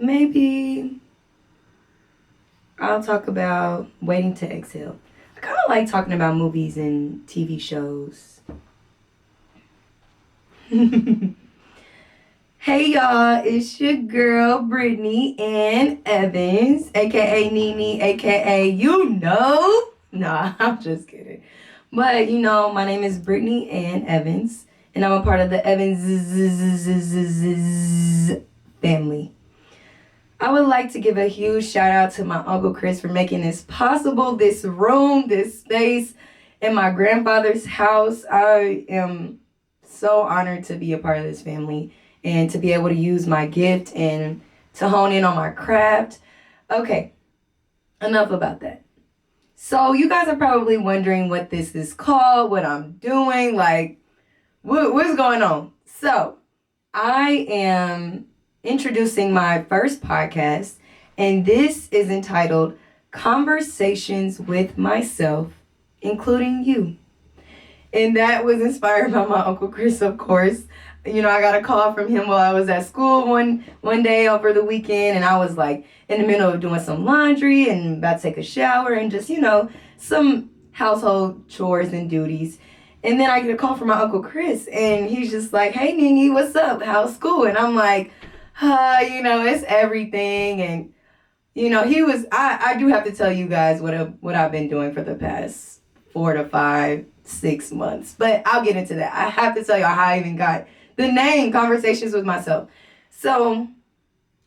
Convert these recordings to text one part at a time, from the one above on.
maybe I'll talk about Waiting to Exhale. I kind of like talking about movies and TV shows. Hey y'all, it's your girl Brittany Ann Evans, aka Nene, aka Nah, I'm just kidding. But my name is Brittany Ann Evans, and I'm a part of the Evans family. I would like to give a huge shout out to my Uncle Chris for making this possible, this room, this space in my grandfather's house. I am so honored to be a part of this family and to be able to use my gift and to hone in on my craft. Okay, enough about that. So you guys are probably wondering what this is called, what I'm doing, like what's going on. So I am introducing my first podcast, and this is entitled Conversations with Myself, including you. And that was inspired by my Uncle Chris, of course. I got a call from him while I was at school one day over the weekend, and I was like in the middle of doing some laundry and about to take a shower and just, some household chores and duties. And then I get a call from my Uncle Chris, and he's just like, "Hey, Nene, what's up? How's school?" And I'm like, it's everything. And, I do have to tell you guys what I've been doing for the past 4 to 5, 6 months. But I'll get into that. I have to tell you how I even got the name Conversations with Myself. So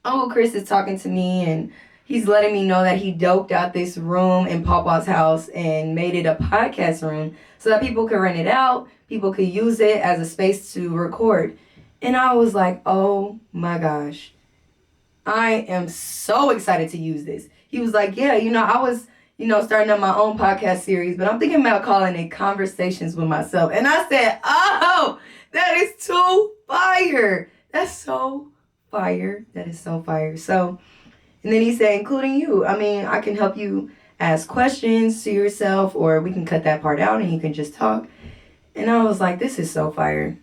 Uncle Chris is talking to me, and he's letting me know that he doped out this room in Papa's house and made it a podcast room so that people could rent it out, people could use it as a space to record. And I was like, oh my gosh, I am so excited to use this. He was like, yeah, I was, starting up my own podcast series, but I'm thinking about calling it Conversations with Myself. And I said, oh, that is too fire. That's so fire. That is so fire. So, and then he said, including you. I mean, I can help you ask questions to yourself, or we can cut that part out and you can just talk. And I was like, this is so fire.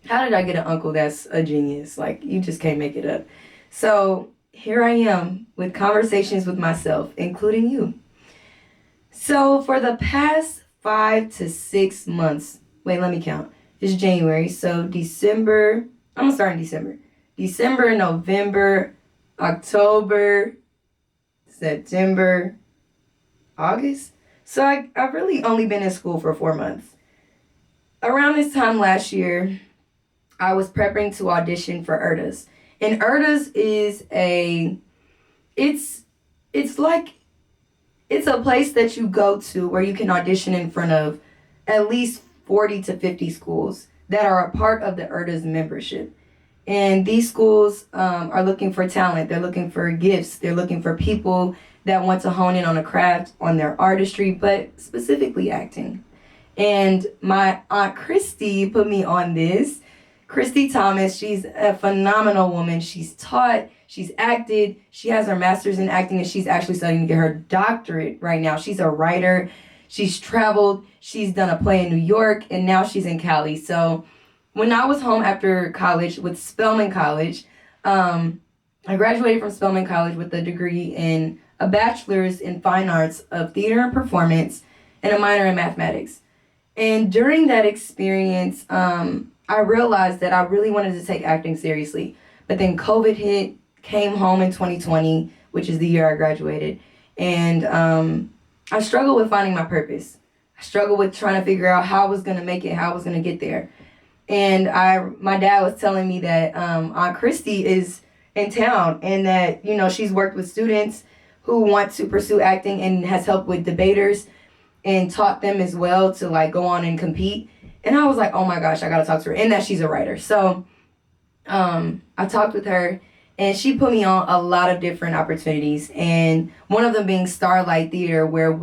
How did I get an uncle that's a genius? Like, you just can't make it up. So here I am with Conversations with Myself, including you. So for the past 5 to 6 months, wait, let me count. It's January, so December, I'm going to start in December. December, November, October, September, August. So I've really only been in school for 4 months. Around this time last year, I was prepping to audition for ERDAS. And ERDAS is it's a place that you go to where you can audition in front of at least 40 to 50 schools that are a part of the ERDAS membership. And these schools are looking for talent. They're looking for gifts. They're looking for people that want to hone in on a craft, on their artistry, but specifically acting. And my Aunt Christy put me on this. Christy Thomas, she's a phenomenal woman. She's taught, she's acted, she has her master's in acting, and she's actually studying to get her doctorate right now. She's a writer. She's traveled. She's done a play in New York, and now she's in Cali. So when I was home after college with Spelman College, I graduated from Spelman College with a degree in a bachelor's in fine arts of theater and performance and a minor in mathematics. And during that experience, I realized that I really wanted to take acting seriously. But then COVID hit, came home in 2020, which is the year I graduated. And I struggled with finding my purpose. I struggled with trying to figure out how I was going to make it, how I was going to get there. And my dad was telling me that Aunt Christy is in town and that, she's worked with students who want to pursue acting and has helped with debaters and taught them as well to go on and compete. And I was like, oh my gosh, I got to talk to her, and that she's a writer. So I talked with her, and she put me on a lot of different opportunities. And one of them being Starlight Theater, where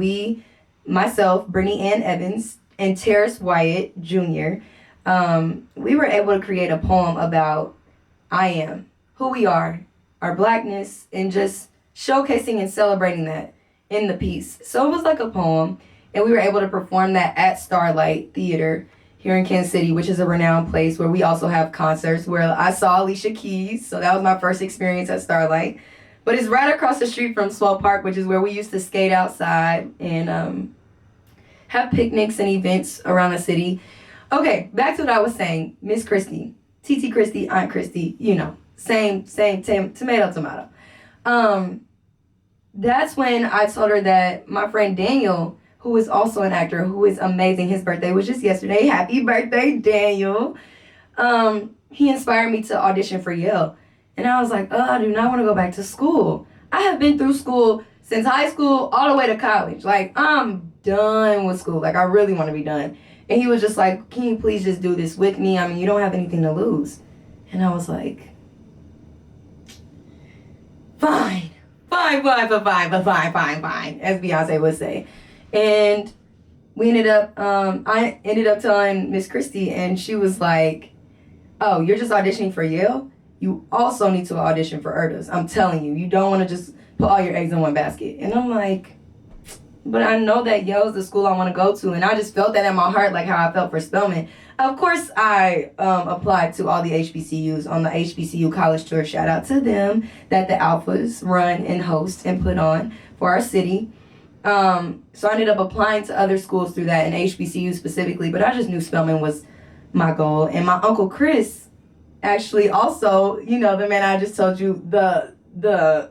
myself, Brittany Ann Evans, and Terrace Wyatt Jr., we were able to create a poem about I am, who we are, our Blackness, and just showcasing and celebrating that in the piece. So it was like a poem, and we were able to perform that at Starlight Theater here in Kansas City, which is a renowned place where we also have concerts, where I saw Alicia Keys. So that was my first experience at Starlight. But it's right across the street from Swell Park, which is where we used to skate outside and have picnics and events around the city. Okay, back to what I was saying. Miss Christie, TT Christie, Aunt Christie, you know, same, tomato. That's when I told her that my friend Daniel, who is also an actor, who is amazing, his birthday was just yesterday. Happy birthday, Daniel. He inspired me to audition for Yale. And I was like, I do not want to go back to school. I have been through school since high school all the way to college. Like, I'm done with school. Like, I really want to be done. And he was just like, can you please just do this with me? I mean, you don't have anything to lose. And I was like, fine, as Beyonce would say. And we ended up, I ended up telling Miss Christie, and she was like, oh, you're just auditioning for Yale? You also need to audition for Erda's. I'm telling you, you don't want to just put all your eggs in one basket. And I'm like, but I know that Yale is the school I want to go to, and I just felt that in my heart, like how I felt for Spelman. Of course, I applied to all the HBCUs on the HBCU college tour. Shout out to them that the Alphas run and host and put on for our city. So I ended up applying to other schools through that, and HBCU specifically, but I just knew Spelman was my goal. And my Uncle Chris, actually also, you know, the man I just told you, the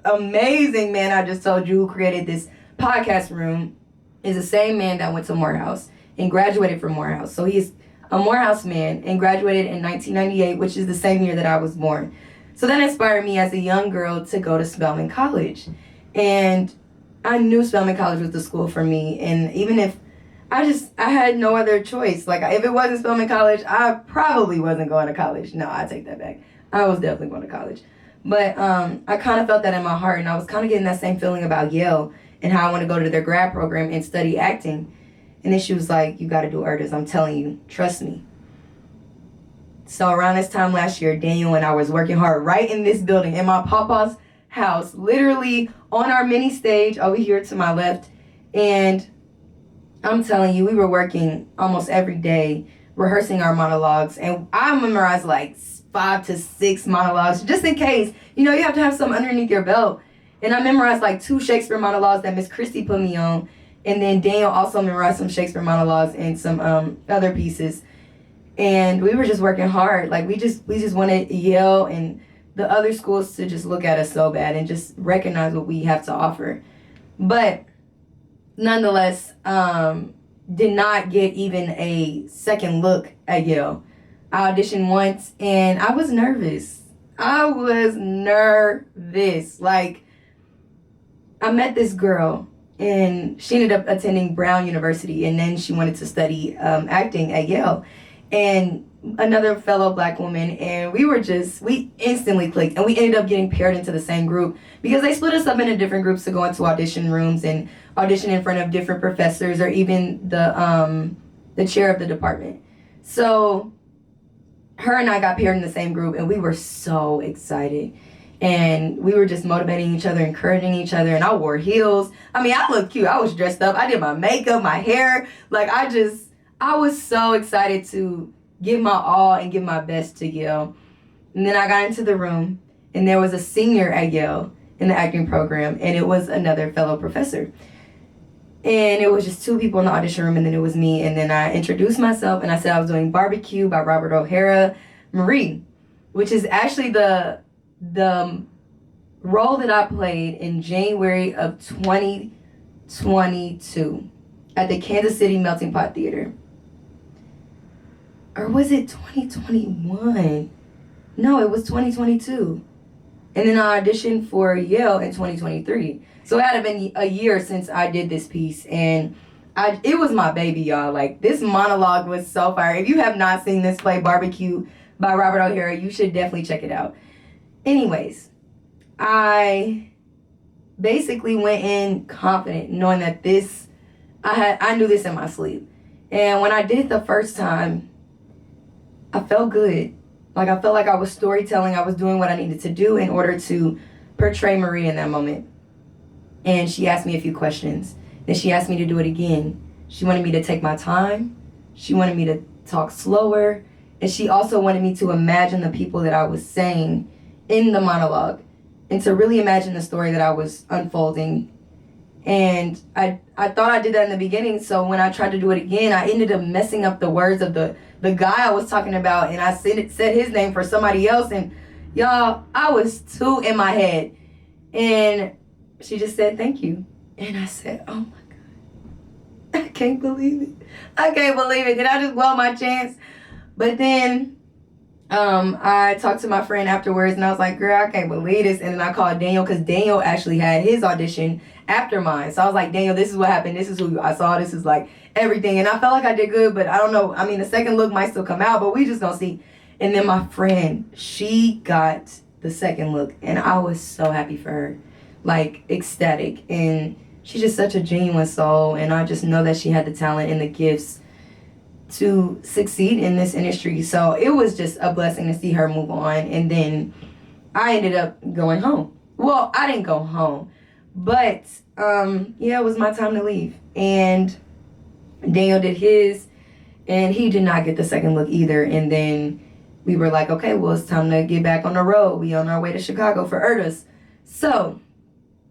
amazing man I just told you who created this podcast room, is the same man that went to Morehouse and graduated from Morehouse. So he's a Morehouse man and graduated in 1998, which is the same year that I was born. So that inspired me as a young girl to go to Spelman College. And I knew Spelman College was the school for me. And even if I had no other choice. Like, if it wasn't Spelman College, I probably wasn't going to college. No, I take that back. I was definitely going to college. But I kind of felt that in my heart, and I was kind of getting that same feeling about Yale and how I want to go to their grad program and study acting. And then she was like, you got to do Erda's. I'm telling you, trust me. So around this time last year, Daniel and I was working hard right in this building, in my papa's house, literally on our mini stage over here to my left. And I'm telling you, we were working almost every day, rehearsing our monologues. And I memorized like 5 to 6 monologues, just in case. You know, you have to have some underneath your belt. And I memorized like 2 Shakespeare monologues that Miss Christie put me on. And then Daniel also memorized some Shakespeare monologues and some other pieces. And we were just working hard. Like, we just wanted Yale and the other schools to just look at us so bad and just recognize what we have to offer. But nonetheless, did not get even a second look at Yale. I auditioned once, and I was nervous. Like, I met this girl, and she ended up attending Brown University, and then she wanted to study acting at Yale. And another fellow Black woman, and we instantly clicked, and we ended up getting paired into the same group because they split us up into different groups to go into audition rooms and audition in front of different professors or even the chair of the department. So her and I got paired in the same group, and we were so excited. And we were just motivating each other, encouraging each other, and I wore heels. I mean, I looked cute. I was dressed up. I did my makeup, my hair. Like, I was so excited to give my all and give my best to Yale. And then I got into the room, and there was a senior at Yale in the acting program, and it was another fellow professor. And it was just 2 people in the audition room, and then it was me. And then I introduced myself, and I said I was doing Barbecue by Robert O'Hara Marie, which is actually the role that I played in January of 2022 at the Kansas City Melting Pot Theater. Or was it 2021? No, it was 2022. And then I auditioned for Yale in 2023. So it had been a year since I did this piece. And it was my baby, y'all. Like, this monologue was so fire. If you have not seen this play, Barbecue by Robert O'Hara, you should definitely check it out. Anyways, I basically went in confident, knowing that I knew this in my sleep. And when I did it the first time, I felt good. Like, I felt like I was storytelling. I was doing what I needed to do in order to portray Marie in that moment. And she asked me a few questions. Then she asked me to do it again. She wanted me to take my time. She wanted me to talk slower. And she also wanted me to imagine the people that I was saying in the monologue and to really imagine the story that I was unfolding. And I thought I did that in the beginning. So when I tried to do it again, I ended up messing up the words of the guy I was talking about. And I said his name for somebody else. And y'all, I was too in my head. And she just said, thank you. And I said, oh my God, I can't believe it. I can't believe it. Did I just blow my chance? But then I talked to my friend afterwards and I was like, girl, I can't believe this. And then I called Daniel because Daniel actually had his audition after mine. So I was like, Daniel, this is what happened. This is who I saw. This is like everything. And I felt like I did good, but I don't know. I mean, the second look might still come out, but we just gonna see. And then my friend, she got the second look and I was so happy for her, like ecstatic. And she's just such a genuine soul. And I just know that she had the talent and the gifts to succeed in this industry. So it was just a blessing to see her move on. And then I ended up going home. Well, I didn't go home, but yeah, it was my time to leave. And Daniel did his, and he did not get the second look either. And then we were like, okay, well, it's time to get back on the road. We on our way to Chicago for Erda's. So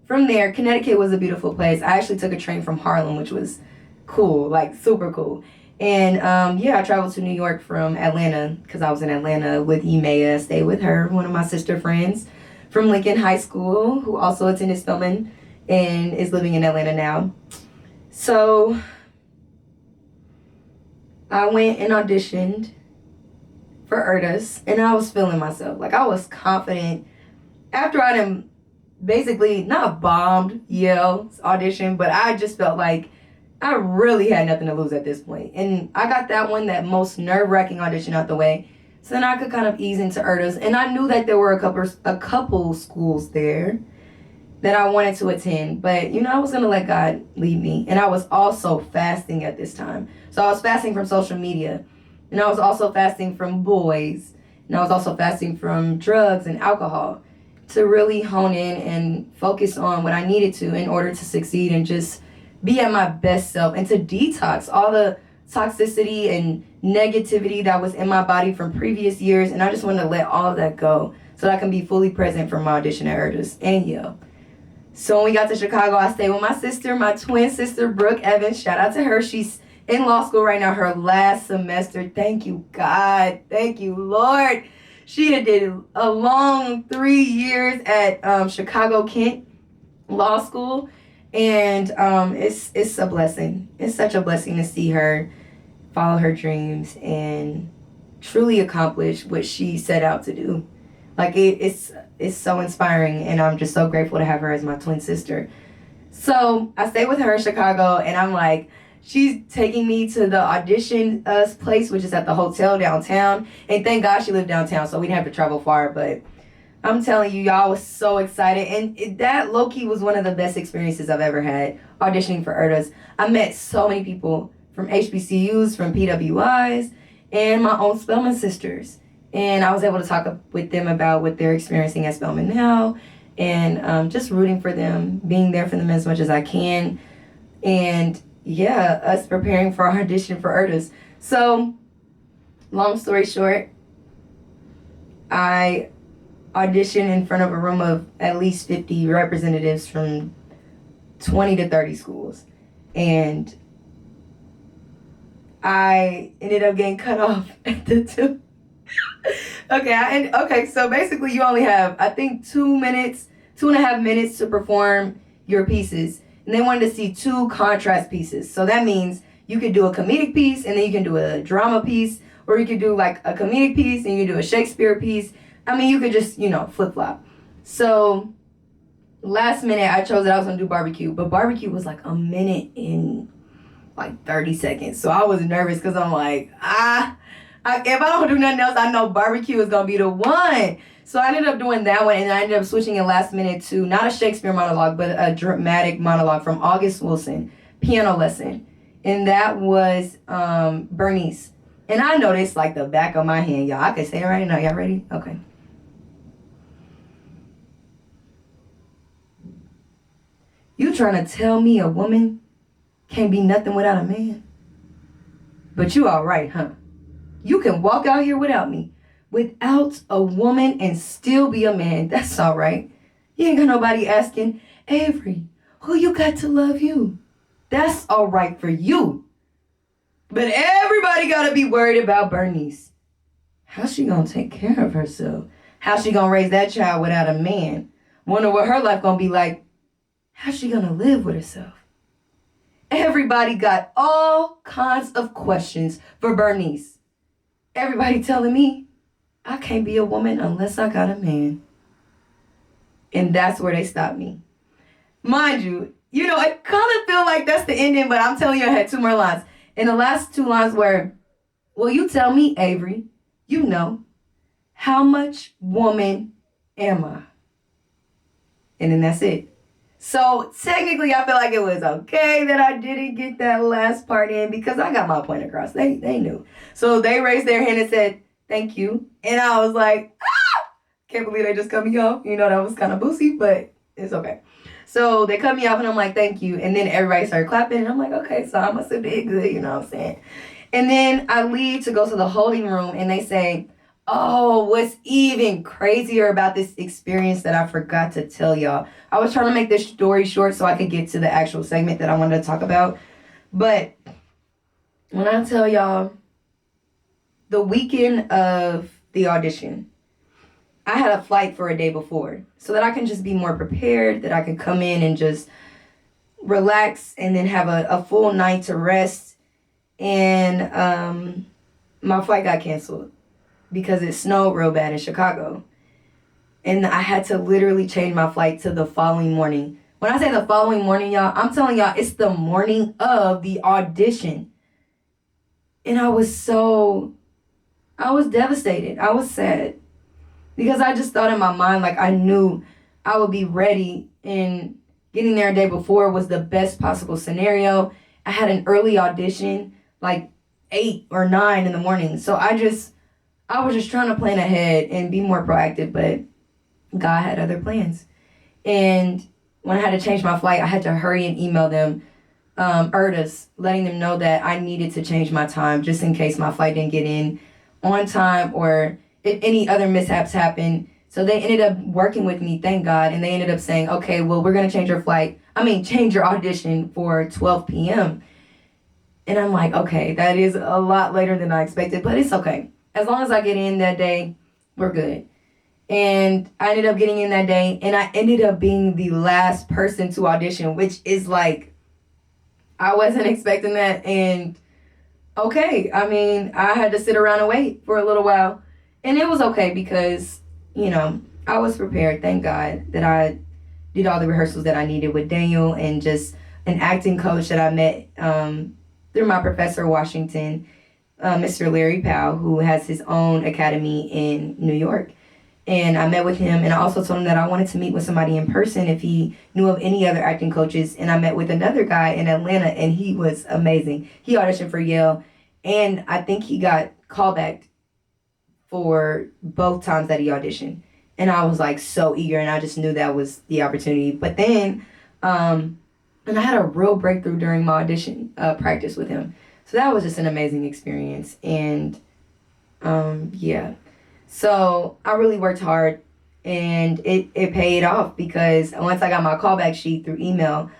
from there, Connecticut was a beautiful place. I actually took a train from Harlem, which was cool, like super cool. And yeah, I traveled to New York from Atlanta because I was in Atlanta with Emea. Stayed with her, one of my sister friends from Lincoln High School, who also attended Spelman and is living in Atlanta now. So I went and auditioned for Erda's, and I was feeling myself. Like, I was confident after I done basically not bombed Yale's audition, but I just felt like I really had nothing to lose at this point. And I got that one, that most nerve-wracking audition out the way. So then I could kind of ease into Erda's. And I knew that there were a couple schools there that I wanted to attend. But, you know, I was going to let God lead me. And I was also fasting at this time. So I was fasting from social media. And I was also fasting from boys. And I was also fasting from drugs and alcohol to really hone in and focus on what I needed to in order to succeed and just be at my best self and to detox all the toxicity and negativity that was in my body from previous years. And I just wanted to let all of that go so that I can be fully present for my audition at Erda's and Yale. So when we got to Chicago, I stayed with my sister, my twin sister, Brooke Evans. Shout out to her. She's in law school right now, her last semester. Thank you, God. Thank you, Lord. She had did a long 3 years at Chicago Kent Law School. And it's a blessing. It's such a blessing to see her follow her dreams and truly accomplish what she set out to do. Like, it's so inspiring, and I'm just so grateful to have her as my twin sister. So I stayed with her in Chicago, and I'm like, she's taking me to the audition place, which is at the hotel downtown. And thank God she lived downtown, so we didn't have to travel far, but I'm telling you, y'all, was so excited. And that low-key was one of the best experiences I've ever had, auditioning for Erda's. I met so many people from HBCUs, from PWIs, and my own Spelman sisters. And I was able to talk with them about what they're experiencing at Spelman now, and just rooting for them, being there for them as much as I can. And yeah, us preparing for our audition for Erda's. So, long story short, I audition in front of a room of at least 50 representatives from 20 to 30 schools. And I ended up getting cut off at the two. Okay, so basically you only have, I think, 2.5 minutes to perform your pieces. And they wanted to see 2 contrast pieces. So that means you could do a comedic piece and then you can do a drama piece, or you could do like a comedic piece and you do a Shakespeare piece. I mean, you could just, flip-flop. So last minute, I chose that I was going to do barbecue. But barbecue was like a minute in like 30 seconds. So I was nervous because I'm like, if I don't do nothing else, I know barbecue is going to be the one. So I ended up doing that one, and I ended up switching it last minute to not a Shakespeare monologue, but a dramatic monologue from August Wilson, Piano Lesson. And that was Bernice. And I know this like the back of my hand, y'all. I can say it right now. Y'all ready? Okay. You trying to tell me a woman can't be nothing without a man? But you all right, huh? You can walk out here without me, without a woman, and still be a man. That's all right. You ain't got nobody asking, Avery, who you got to love you? That's all right for you. But everybody got to be worried about Bernice. How's she going to take care of herself? How's she going to raise that child without a man? Wonder what her life going to be like. How's she going to live with herself? Everybody got all kinds of questions for Bernice. Everybody telling me, I can't be a woman unless I got a man. And that's where they stopped me. Mind you, it kind of feel like that's the ending, but I'm telling you, I had 2 more lines. And the last 2 lines were, will you tell me, Avery, how much woman am I? And then that's it. So technically, I feel like it was okay that I didn't get that last part in because I got my point across. They knew. So they raised their hand and said, thank you. And I was like, can't believe they just cut me off. That was kind of boosty, but it's okay. So they cut me off and I'm like, thank you. And then everybody started clapping and I'm like, okay, so I must have did good, you know what I'm saying? And then I leave to go to the holding room and they say, oh, what's even crazier about this experience that I forgot to tell y'all. I was trying to make this story short so I could get to the actual segment that I wanted to talk about. But when I tell y'all, the weekend of the audition, I had a flight for a day before so that I can just be more prepared, that I can come in and just relax and then have a full night to rest. And my flight got canceled because it snowed real bad in Chicago. And I had to literally change my flight to the following morning. When I say the following morning, y'all, I'm telling y'all it's the morning of the audition. And I was devastated. I was sad. Because I just thought in my mind, like I knew I would be ready, and getting there a day before was the best possible scenario. I had an early audition, like 8 or 9 in the morning. So I was just trying to plan ahead and be more proactive, but God had other plans. And when I had to change my flight, I had to hurry and email them, ERDAs, letting them know that I needed to change my time just in case my flight didn't get in on time or if any other mishaps happened. So they ended up working with me, thank God, and they ended up saying, okay, well, we're going to change your audition for 12 p.m. And I'm like, okay, that is a lot later than I expected, but it's okay. As long as I get in that day, we're good. And I ended up getting in that day, and I ended up being the last person to audition, which is like, I wasn't expecting that. And okay, I had to sit around and wait for a little while. And it was okay because, I was prepared. Thank God that I did all the rehearsals that I needed with Daniel and just an acting coach that I met through my professor, Washington, Mr. Larry Powell, who has his own academy in New York. And I met with him, and I also told him that I wanted to meet with somebody in person if he knew of any other acting coaches. And I met with another guy in Atlanta, and he was amazing. He auditioned for Yale, and I think he got callback for both times that he auditioned. And I was like so eager, and I just knew that was the opportunity. But then, and I had a real breakthrough during my audition practice with him. So that was just an amazing experience. And yeah. So I really worked hard, and it paid off because once I got my callback sheet through email,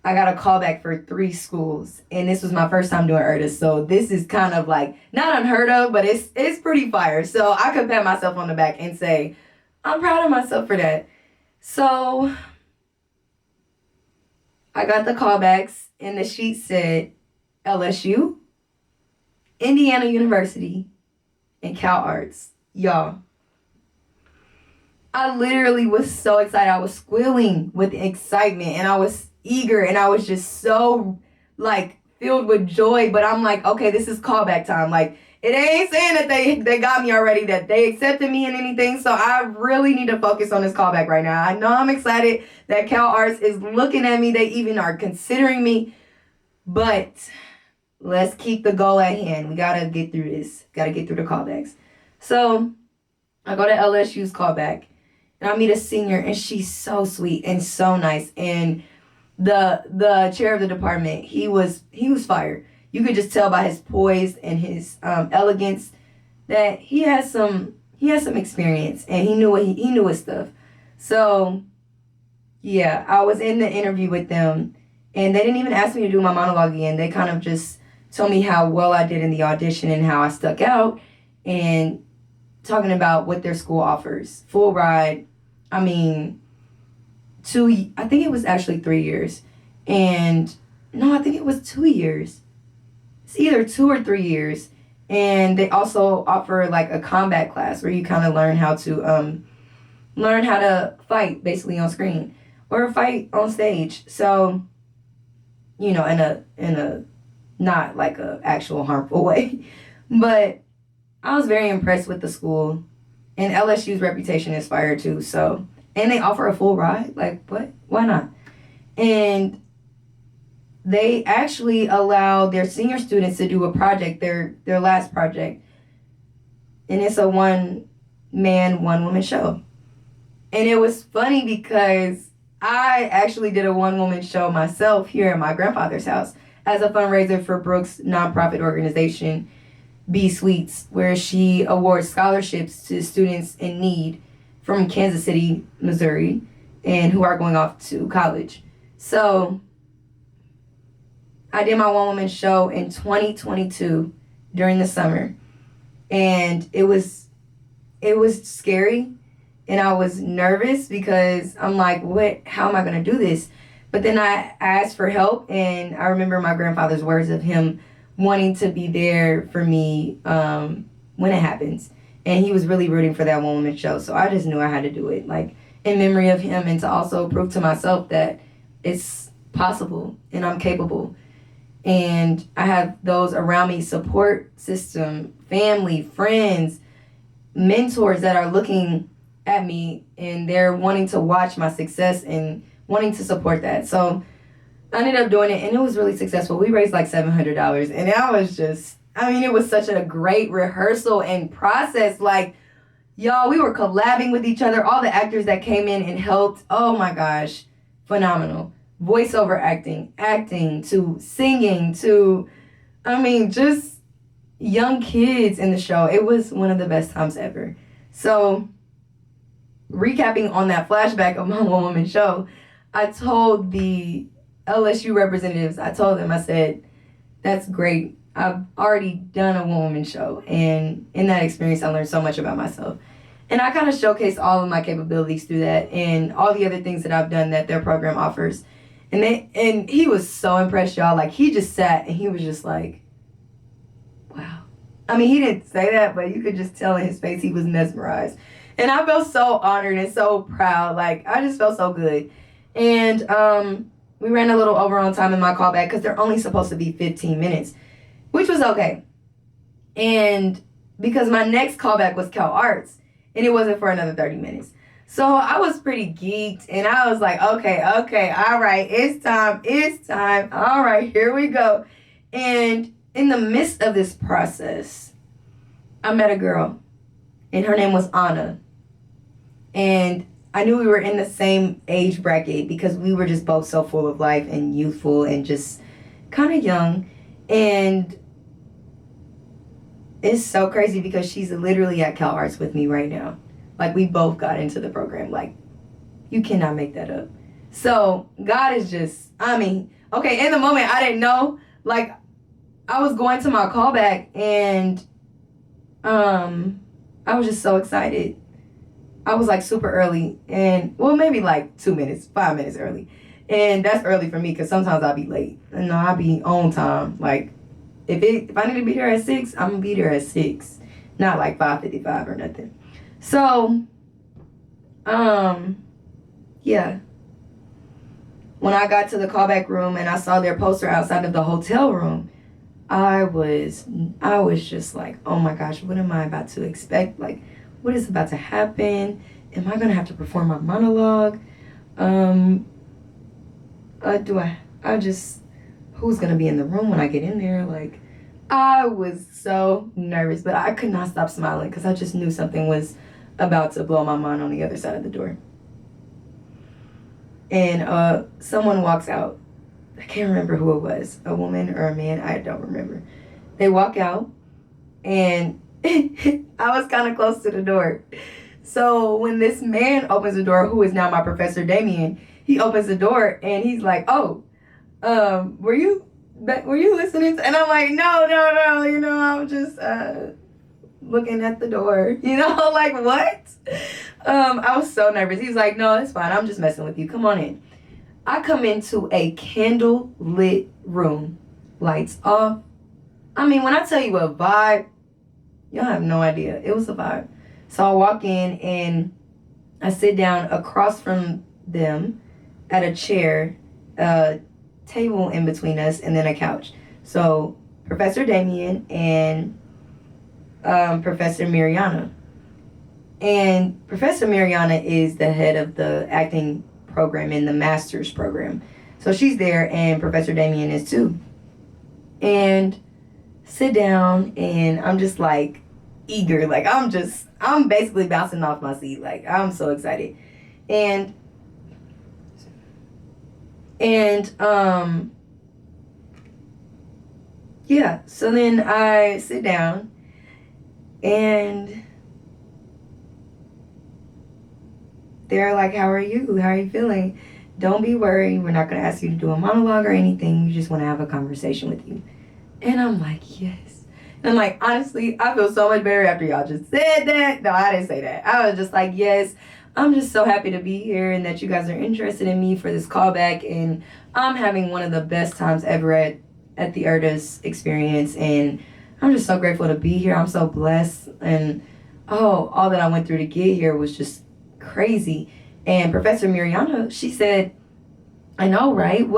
I got a callback for 3 schools, and this was my first time doing ERDAs, so this is kind of like not unheard of, but it's pretty fire. So I could pat myself on the back and say I'm proud of myself for that. So I got the callbacks, and the sheet said LSU, Indiana University, and Cal Arts. Y'all, I literally was so excited. I was squealing with excitement, and I was eager, and I was just so like filled with joy. But I'm like, okay, this is callback time. Like, it ain't saying that they got me already, that they accepted me and anything. So I really need to focus on this callback right now. I know I'm excited that Cal Arts is looking at me. They even are considering me. But let's keep the goal at hand. We gotta get through this. Gotta get through the callbacks. So I go to LSU's callback, and I meet a senior, and she's so sweet and so nice. And the chair of the department, he was fired. You could just tell by his poise and his elegance that he had some experience and he knew his stuff. So yeah, I was in the interview with them, and they didn't even ask me to do my monologue again. They kind of just told me how well I did in the audition and how I stuck out, and talking about what their school offers. Full ride. I mean, I think it was actually 3 years. And no, I think it was 2 years. It's either 2 or 3 years. And they also offer like a combat class where you kind of learn how to fight basically on screen or fight on stage. So, in a not like a actual harmful way. But I was very impressed with the school, and LSU's reputation is fire too. So, and they offer a full ride. Like, what? Why not? And they actually allow their senior students to do a project, their last project, and it's a one man, one woman show. And it was funny because I actually did a one woman show myself here at my grandfather's house as a fundraiser for Brooke's nonprofit organization, B Suites, where she awards scholarships to students in need from Kansas City, Missouri, and who are going off to college. So I did my one woman show in 2022 during the summer, and it was scary, and I was nervous because I'm like, what? How am I gonna do this? But then I asked for help, and I remember my grandfather's words of him wanting to be there for me when it happens. And he was really rooting for that one woman show. So I just knew I had to do it, like in memory of him, and to also prove to myself that it's possible and I'm capable. And I have those around me, support system, family, friends, mentors that are looking at me, and they're wanting to watch my success and wanting to support that. So I ended up doing it, and it was really successful. We raised like $700, and it was such a great rehearsal and process. Like, y'all, we were collabing with each other. All the actors that came in and helped, oh my gosh, phenomenal. Voiceover acting to singing to, just young kids in the show. It was one of the best times ever. So, recapping on that flashback of my one woman show, I told the LSU representatives, I said, that's great. I've already done a one woman show, and in that experience, I learned so much about myself. And I kind of showcased all of my capabilities through that and all the other things that I've done that their program offers. And he was so impressed, y'all. Like, he just sat and he was just like, wow. He didn't say that, but you could just tell in his face he was mesmerized. And I felt so honored and so proud. Like, I just felt so good. And we ran a little over on time in my callback because they're only supposed to be 15 minutes, which was okay. And because my next callback was Cal Arts, and it wasn't for another 30 minutes. So I was pretty geeked, and I was like, okay, all right, it's time. All right, here we go. And in the midst of this process, I met a girl, and her name was Anna. And I knew we were in the same age bracket because we were just both so full of life and youthful and just kind of young. And it's so crazy because she's literally at Cal Arts with me right now. Like, we both got into the program. Like, you cannot make that up. So God is just, okay, in the moment I didn't know. Like, I was going to my callback, and I was just so excited. I was like super early, and well, maybe like 5 minutes early. And that's early for me because sometimes I'll be late. And no, I'll be on time. Like, if I need to be there at 6, I'm gonna be there at 6. Not like 5:55 or nothing. So, yeah. When I got to the callback room and I saw their poster outside of the hotel room, I was just like, oh my gosh, what am I about to expect? Like, what is about to happen? Am I gonna have to perform my monologue? Who's gonna be in the room when I get in there? Like, I was so nervous, but I could not stop smiling because I just knew something was about to blow my mind on the other side of the door. And someone walks out. I can't remember who it was, a woman or a man, I don't remember. They walk out, and I was kind of close to the door. So when this man opens the door, who is now my Professor Damien, he opens the door and he's like, "Oh, were you listening?" And I'm like, "No, no, no. I'm just looking at the door. Like what?" I was so nervous. He was like, "No, it's fine. I'm just messing with you. Come on in." I come into a candle lit room, lights off. I mean, when I tell you a vibe, y'all have no idea. It was a vibe. So I walk in and I sit down across from them at a chair, a table in between us, and then a couch. So Professor Damien and Professor Mariana. And Professor Mariana is the head of the acting program in the master's program. So she's there, and Professor Damien is too. And sit down, and I'm just like eager. Like I'm basically bouncing off my seat. Like I'm so excited. And yeah, so then I sit down and they're like, "How are you? How are you feeling? Don't be worried. We're not going to ask you to do a monologue or anything. We just want to have a conversation with you." And I'm like, "Yes." And I'm like, honestly, I feel so much better after y'all just said that. No, I didn't say that. I was just like, "Yes, I'm just so happy to be here and that you guys are interested in me for this callback. And I'm having one of the best times ever at the Erda's experience. And I'm just so grateful to be here. I'm so blessed. And all that I went through to get here was just crazy." And Professor Mariana, she said, "I know, right?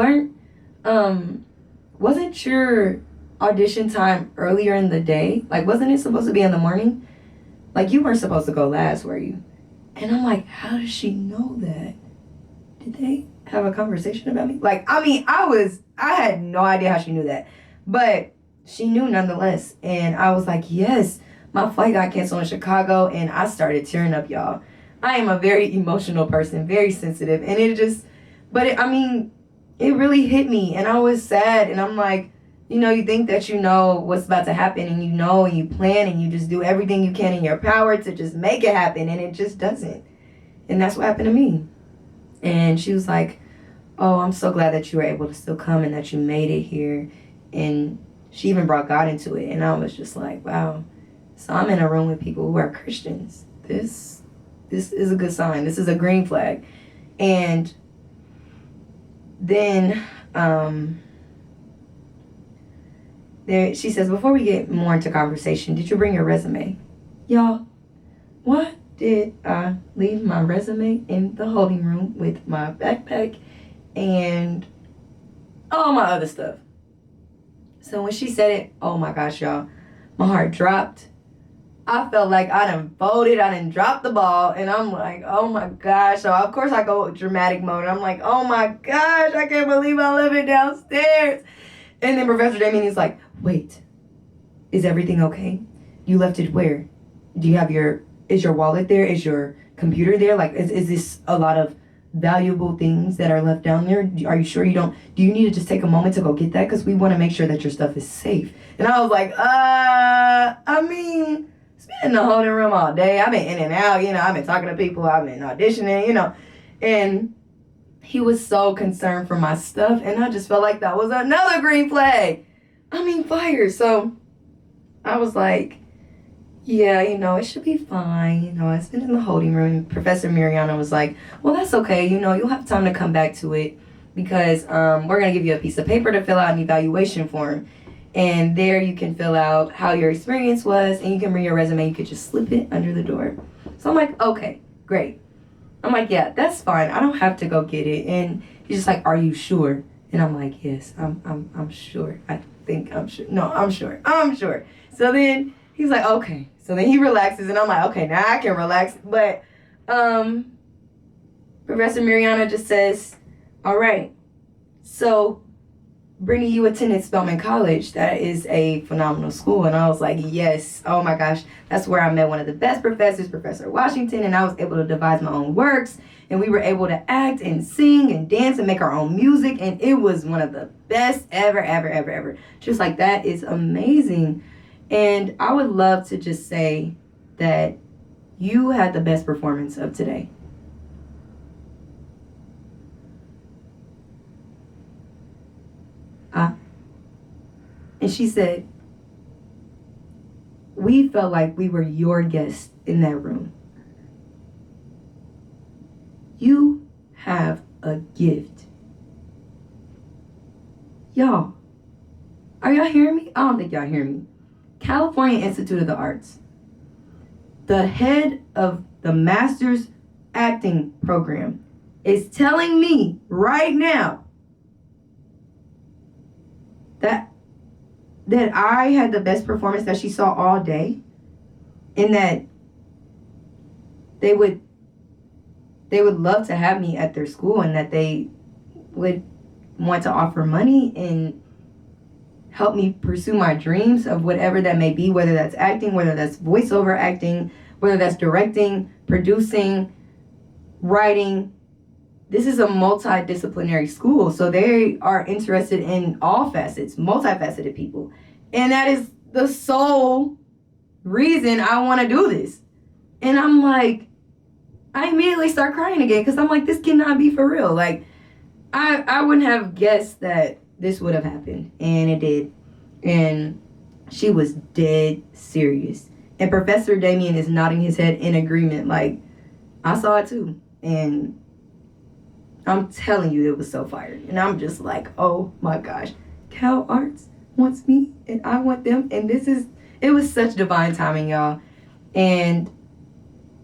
Wasn't your audition time earlier in the day? Like, wasn't it supposed to be in the morning? Like, you weren't supposed to go last, were you?" And I'm like, how does she know that? Did they have a conversation about me? Like, I mean, I had no idea how she knew that. But she knew nonetheless. And I was like, yes, my flight got canceled in Chicago. And I started tearing up, y'all. I am a very emotional person, very sensitive. And it really hit me. And I was sad. And I'm like, you think that you know what's about to happen, and and you plan, and you just do everything you can in your power to just make it happen, and it just doesn't. And that's what happened to me. And she was like, "Oh, I'm so glad that you were able to still come and that you made it here." And she even brought God into it. And I was just like, wow. So I'm in a room with people who are Christians. This is a good sign. This is a green flag. And then she says, "Before we get more into conversation, did you bring your resume?" Y'all, why did I leave my resume in the holding room with my backpack and all my other stuff? So when she said it, oh my gosh, y'all, my heart dropped. I felt like I done folded, I done dropped the ball, and I'm like, oh my gosh. So of course I go dramatic mode. I'm like, oh my gosh, I can't believe I left it downstairs. And then Professor Damien is like, "Wait, is everything okay? You left it where? Do you have is your wallet there? Is your computer there? Like, is this a lot of valuable things that are left down there? Are you sure do you need to just take a moment to go get that? Because we want to make sure that your stuff is safe." And I was like, I mean, it's been in the holding room all day. I've been in and out, I've been talking to people, I've been auditioning, and he was so concerned for my stuff, and I just felt like that was another green flag. I mean, fire. So I was like, yeah, it should be fine. It's been in the holding room. Professor Mariana was like, "Well, that's okay. You'll have time to come back to it because we're going to give you a piece of paper to fill out an evaluation form. And there you can fill out how your experience was, and you can bring your resume. You could just slip it under the door." So I'm like, okay, great. I'm like, yeah, that's fine. I don't have to go get it. And he's just like, "Are you sure?" And I'm like, yes, I'm sure. I think I'm sure. No, I'm sure. I'm sure. So then he's like, okay. So then he relaxes, and I'm like, okay, now I can relax. But Professor Mariana just says, "All right, so Brittany, you attended Spelman College. That is a phenomenal school." And I was like, yes, oh my gosh. That's where I met one of the best professors, Professor Washington, and I was able to devise my own works. And we were able to act and sing and dance and make our own music. And it was one of the best ever, ever, ever, ever. Just like, that is amazing. And I would love to just say that you had the best performance of today. Uh, and she said, we felt like we were your guests in that room. You have a gift. Y'all, are y'all hearing me? I don't think y'all hear me. California Institute of the Arts, the head of the Master's Acting Program, is telling me right now that I had the best performance that she saw all day, and that they would love to have me at their school, and that they would want to offer money and help me pursue my dreams of whatever that may be, whether that's acting, whether that's voiceover acting, whether that's directing, producing, writing. This is a multidisciplinary school, so they are interested in all facets, multifaceted people. And that is the sole reason I want to do this. And I'm like, I immediately start crying again because I'm like, this cannot be for real. Like, I wouldn't have guessed that this would have happened, and it did. And she was dead serious. And Professor Damien is nodding his head in agreement, like, I saw it too. And I'm telling you, it was so fire. And I'm just like, oh my gosh, Cal Arts wants me and I want them. And it was such divine timing, y'all. And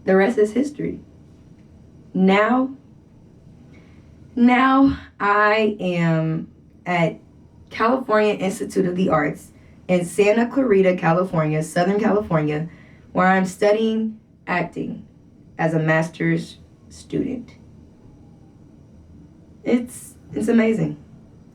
the rest is history. Now I am at California Institute of the Arts in Santa Clarita, California, Southern California, where I'm studying acting as a master's student. It's amazing.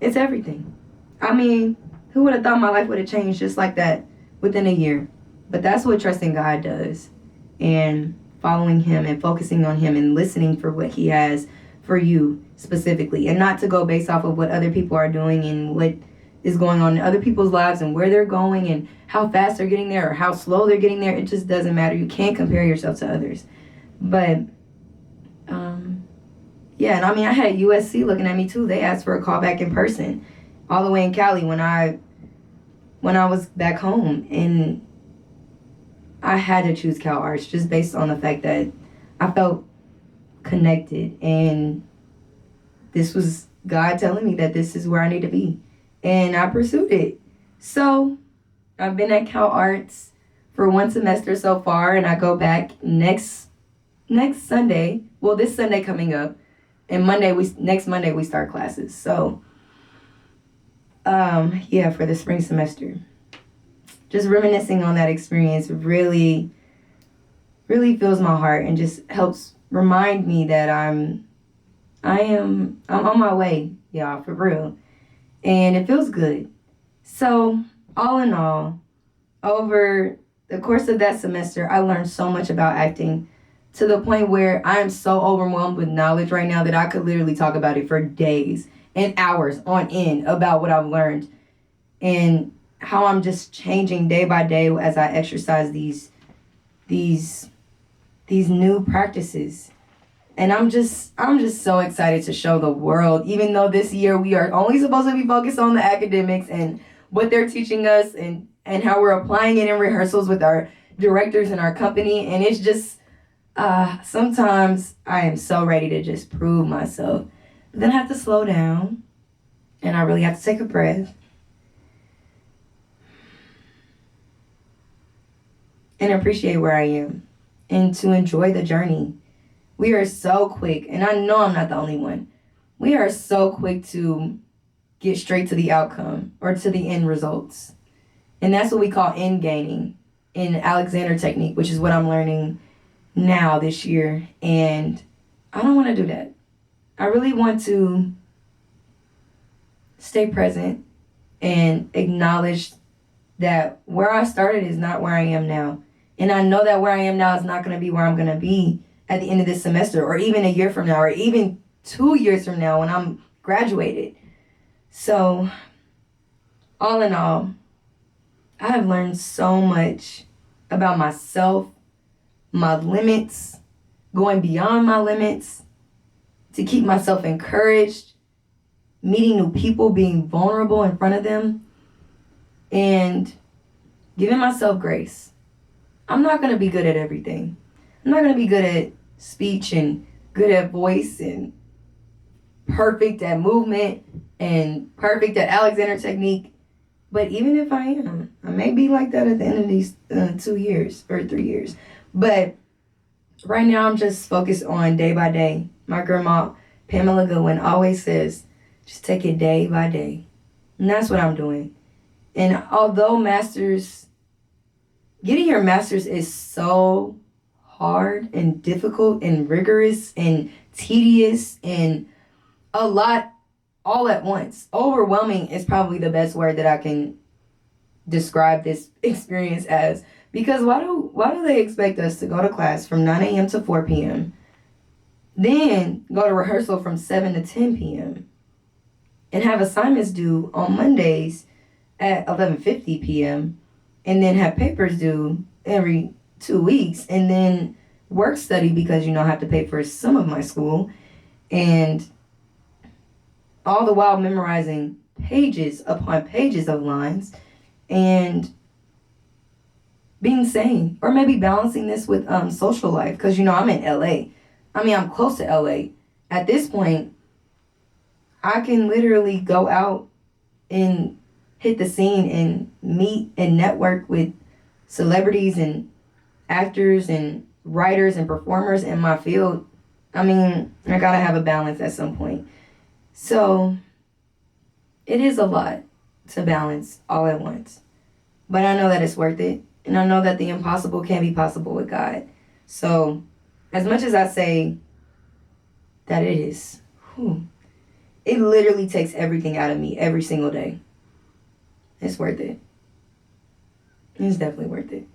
It's everything. I mean, who would have thought my life would have changed just like that within a year? But that's what trusting God does, and following Him and focusing on Him and listening for what He has for you specifically, and not to go based off of what other people are doing and what is going on in other people's lives and where they're going and how fast they're getting there or how slow they're getting there. It just doesn't matter. You can't compare yourself to others. But yeah, and I mean, I had USC looking at me too. They asked for a call back in person all the way in Cali when I was back home, and I had to choose Cal Arts just based on the fact that I felt connected, and this was God telling me that this is where I need to be, and I pursued it. So I've been at Cal Arts for one semester so far, and I go back next Sunday. Well, this Sunday coming up, and next Monday we start classes. So yeah, for the spring semester. Just reminiscing on that experience really, really fills my heart and just helps remind me that I'm on my way, y'all, for real. And it feels good. So, all in all, over the course of that semester, I learned so much about acting, to the point where I am so overwhelmed with knowledge right now that I could literally talk about it for days and hours on end about what I've learned, and how I'm just changing day by day as I exercise these new practices. And I'm just so excited to show the world, even though this year we are only supposed to be focused on the academics and what they're teaching us, and how we're applying it in rehearsals with our directors and our company. And it's just, sometimes I am so ready to just prove myself. But then I have to slow down, and I really have to take a breath and appreciate where I am, and to enjoy the journey. We are so quick, and I know I'm not the only one. We are so quick to get straight to the outcome or to the end results. And that's what we call end gaining in Alexander technique, which is what I'm learning now this year. And I don't want to do that. I really want to stay present and acknowledge that where I started is not where I am now. And I know that where I am now is not going to be where I'm going to be at the end of this semester, or even a year from now, or even 2 years from now when I'm graduated. So, all in all, I have learned so much about myself, my limits, going beyond my limits to keep myself encouraged, meeting new people, being vulnerable in front of them, and giving myself grace. I'm not going to be good at everything. I'm not going to be good at speech and good at voice and perfect at movement and perfect at Alexander technique. But even if I am, I may be like that at the end of these 2 years or 3 years. But right now, I'm just focused on day by day. My grandma, Pamela Goodwin, always says, just take it day by day. And that's what I'm doing. And although getting your master's is so hard and difficult and rigorous and tedious and a lot all at once. Overwhelming is probably the best word that I can describe this experience as. Because why do they expect us to go to class from 9 a.m. to 4 p.m., then go to rehearsal from 7 to 10 p.m., and have assignments due on Mondays at 11:50 p.m., and then have papers due every 2 weeks, and then work study because I have to pay for some of my school, and all the while memorizing pages upon pages of lines and being sane, or maybe balancing this with social life, because I'm in LA. I'm close to LA. At this point, I can literally go out and hit the scene and meet and network with celebrities and actors and writers and performers in my field. I gotta have a balance at some point. So it is a lot to balance all at once. But I know that it's worth it. And I know that the impossible can be possible with God. So as much as I say that it is, it literally takes everything out of me every single day. It's worth it. It's definitely worth it.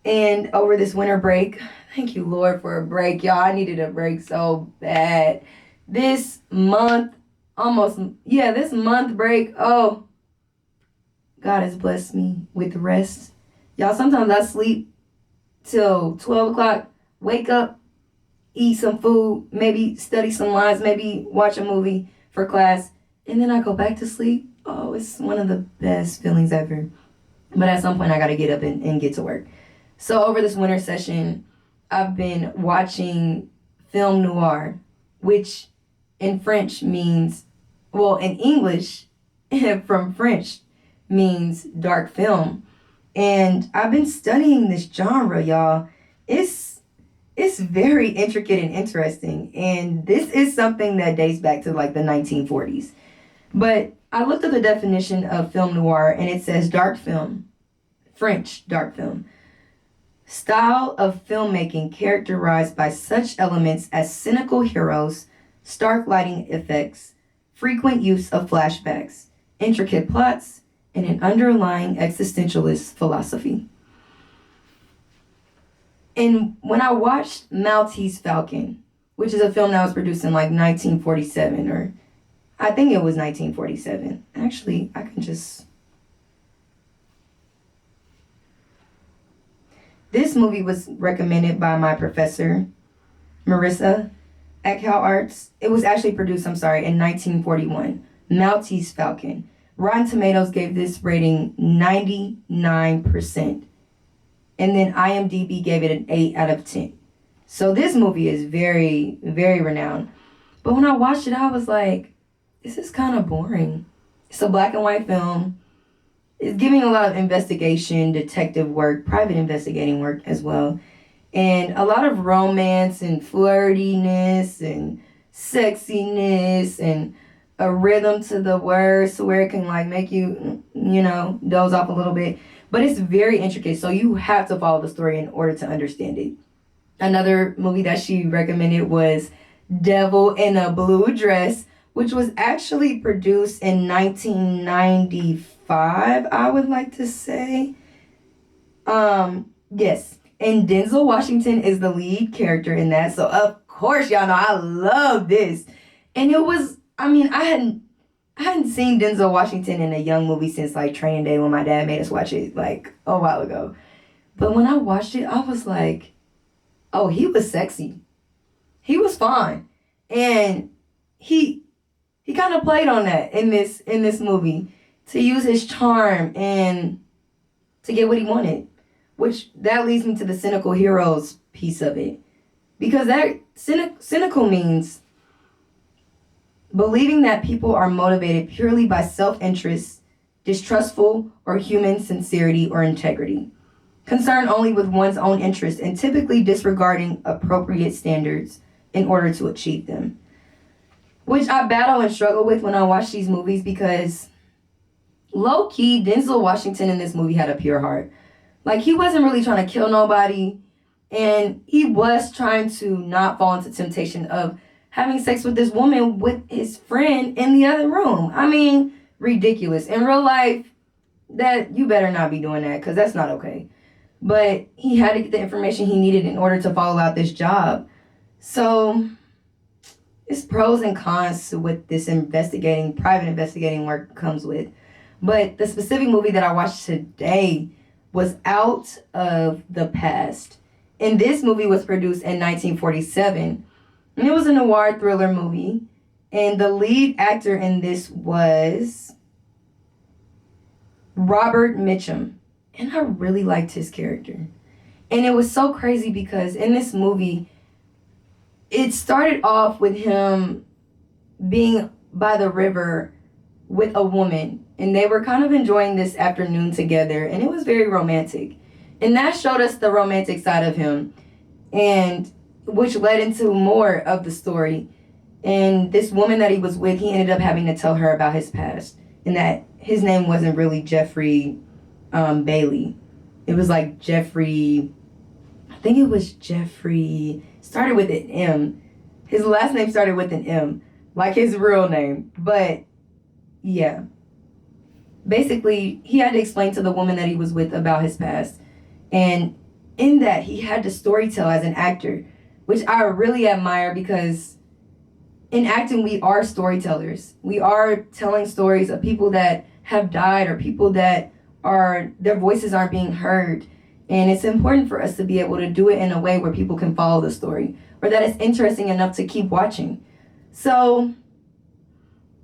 And over this winter break, thank you, Lord, for a break. Y'all, I needed a break so bad. This month break, oh, God has blessed me with rest. Y'all, sometimes I sleep till 12 o'clock, wake up, eat some food, maybe study some lines, maybe watch a movie for class, and then I go back to sleep. Oh, it's one of the best feelings ever. But at some point, I got to get up and get to work. So over this winter session, I've been watching film noir, which in French means, in English, from French, means dark film. And I've been studying this genre, y'all. It's very intricate and interesting. And this is something that dates back to like the 1940s. But I looked at the definition of film noir, and it says dark film, French dark film. Style of filmmaking characterized by such elements as cynical heroes, stark lighting effects, frequent use of flashbacks, intricate plots, and an underlying existentialist philosophy. And when I watched Maltese Falcon, which is a film that was produced in like 1947, or I think it was 1947. Actually, This movie was recommended by my professor, Marissa, at Cal Arts. It was actually produced, in 1941. Maltese Falcon. Rotten Tomatoes gave this rating 99%. And then IMDb gave it an 8 out of 10. So this movie is very, very renowned. But when I watched it, I was like, this is kind of boring. It's a black and white film. It's giving a lot of investigation, detective work, private investigating work as well. And a lot of romance and flirtiness and sexiness and a rhythm to the words to where it can like make you, doze off a little bit. But it's very intricate, so you have to follow the story in order to understand it. Another movie that she recommended was Devil in a Blue Dress, which was actually produced in 1995, I would like to say. Yes. And Denzel Washington is the lead character in that. So, of course, y'all know I love this. And it was, I I hadn't seen Denzel Washington in a young movie since like Training Day when my dad made us watch it like a while ago. But when I watched it, I was like, oh, he was sexy. He was fine. And he kind of played on that in this movie to use his charm and to get what he wanted. Which that leads me to the cynical heroes piece of it. Because that cynical means believing that people are motivated purely by self-interest, distrustful or human sincerity or integrity, concerned only with one's own interest and typically disregarding appropriate standards in order to achieve them. Which I battle and struggle with when I watch these movies because low-key, Denzel Washington in this movie had a pure heart. Like, he wasn't really trying to kill nobody, and he was trying to not fall into temptation of having sex with this woman with his friend in the other room. I mean, ridiculous. In real life, that you better not be doing that because that's not okay. But he had to get the information he needed in order to follow out this job. So it's pros and cons to what this private investigating work comes with. But the specific movie that I watched today was Out of the Past. And this movie was produced in 1947. And it was a noir thriller movie. And the lead actor in this was Robert Mitchum. And I really liked his character. And it was so crazy because in this movie, it started off with him being by the river with a woman. And they were kind of enjoying this afternoon together. And it was very romantic. And that showed us the romantic side of him. And which led into more of the story. And this woman that he was with, he ended up having to tell her about his past. And that his name wasn't really Jeffrey Bailey. It was like Jeffrey, I think it was Jeffrey, started with an M. His last name started with an M, like his real name. But yeah, basically he had to explain to the woman that he was with about his past. And in that, he had to storytell as an actor, which I really admire because in acting, we are storytellers. We are telling stories of people that have died or people that their voices aren't being heard. And it's important for us to be able to do it in a way where people can follow the story or that it's interesting enough to keep watching. So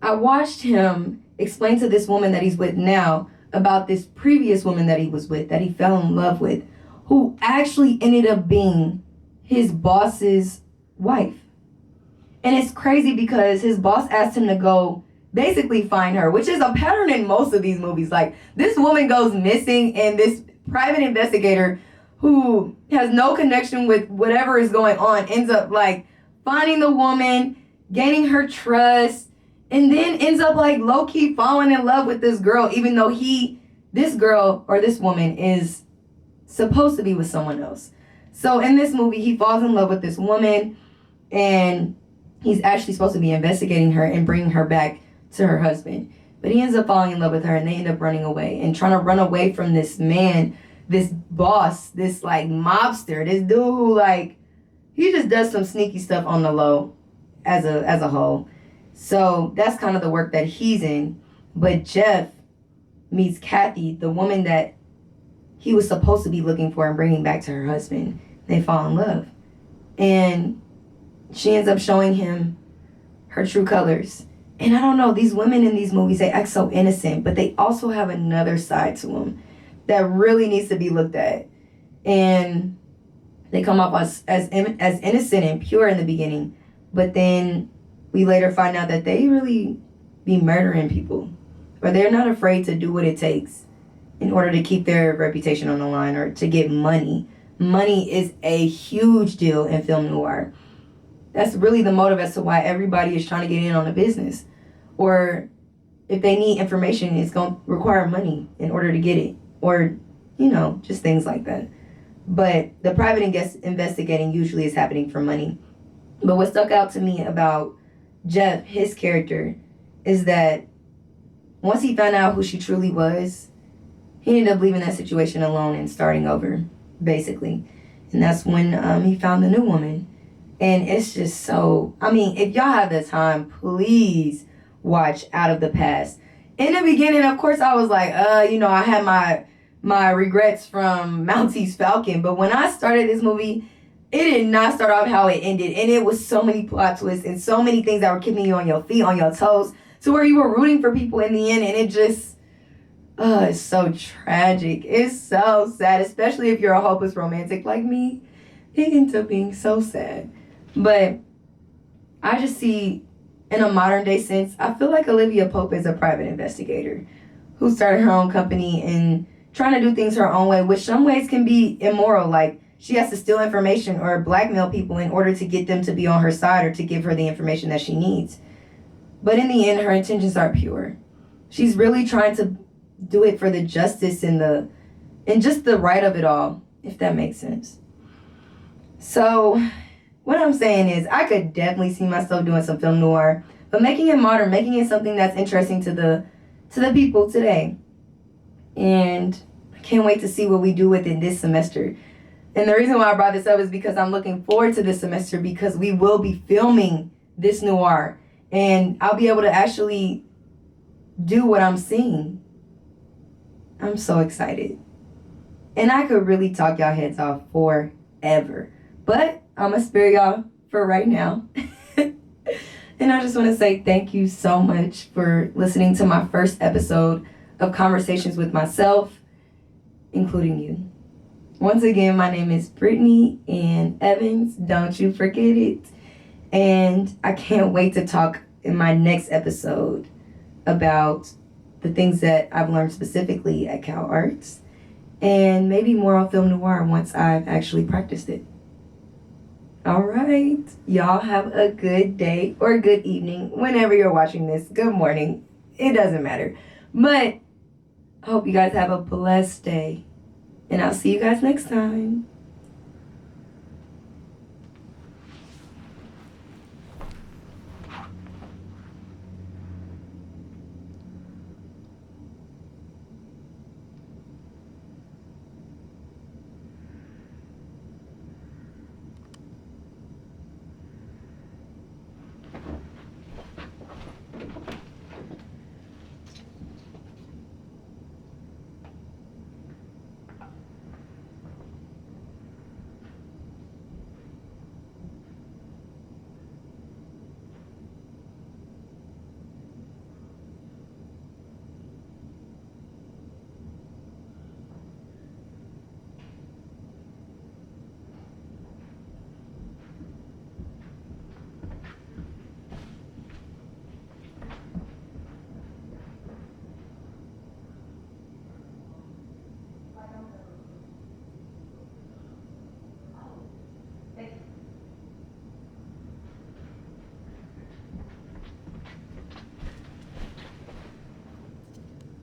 I watched him explain to this woman that he's with now about this previous woman that he was with, that he fell in love with, who actually ended up being his boss's wife. And it's crazy because his boss asked him to go basically find her, which is a pattern in most of these movies. Like, this woman goes missing and this private investigator who has no connection with whatever is going on ends up like finding the woman, gaining her trust, and then ends up like low-key falling in love with this girl, even though this girl or this woman is supposed to be with someone else. So in this movie, he falls in love with this woman, and he's actually supposed to be investigating her and bringing her back to her husband. But he ends up falling in love with her, and they end up running away and trying to run away from this man, this boss, this like mobster, this dude who like, he just does some sneaky stuff on the low as a whole. So that's kind of the work that he's in. But Jeff meets Kathy, the woman that he was supposed to be looking for and bringing back to her husband. They fall in love. And she ends up showing him her true colors. And I don't know, these women in these movies, they act so innocent, but they also have another side to them that really needs to be looked at. And they come off as innocent and pure in the beginning, but then we later find out that they really be murdering people, or they're not afraid to do what it takes in order to keep their reputation on the line or to get money. Money is a huge deal in film noir. That's really the motive as to why everybody is trying to get in on the business. Or if they need information, it's going to require money in order to get it. Or, just things like that. But the private investigating usually is happening for money. But what stuck out to me about Jeff, his character, is that once he found out who she truly was, he ended up leaving that situation alone and starting over, basically. And that's when he found the new woman. And it's just so, if y'all have the time, please watch out of the past. In the beginning, of course, I was like, I had my regrets from Maltese Falcon. But when I started this movie, it did not start off how it ended. And it was so many plot twists and so many things that were keeping you on your feet, on your toes, to where you were rooting for people in the end. And it just, it's so tragic. It's so sad, especially if you're a hopeless romantic like me. It ends up being so sad. But I just see, in a modern day sense, I feel like Olivia Pope is a private investigator who started her own company and trying to do things her own way, which some ways can be immoral. Like, she has to steal information or blackmail people in order to get them to be on her side or to give her the information that she needs. But in the end, her intentions are pure. She's really trying to do it for the justice and just the right of it all, if that makes sense. So what I'm saying is, I could definitely see myself doing some film noir, but making it modern, making it something that's interesting to the people today. And I can't wait to see what we do with it this semester. And the reason why I brought this up is because I'm looking forward to this semester, because we will be filming this noir. And I'll be able to actually do what I'm seeing. I'm so excited. And I could really talk y'all heads off forever. But I'm going to spare y'all for right now. And I just want to say thank you so much for listening to my first episode of Conversations with Myself, including you. Once again, my name is Brittany Ann Evans. Don't you forget it. And I can't wait to talk in my next episode about the things that I've learned specifically at Cal Arts, and maybe more on film noir once I've actually practiced it. All right. Y'all have a good day or good evening whenever you're watching this. Good morning. It doesn't matter. But I hope you guys have a blessed day. And I'll see you guys next time.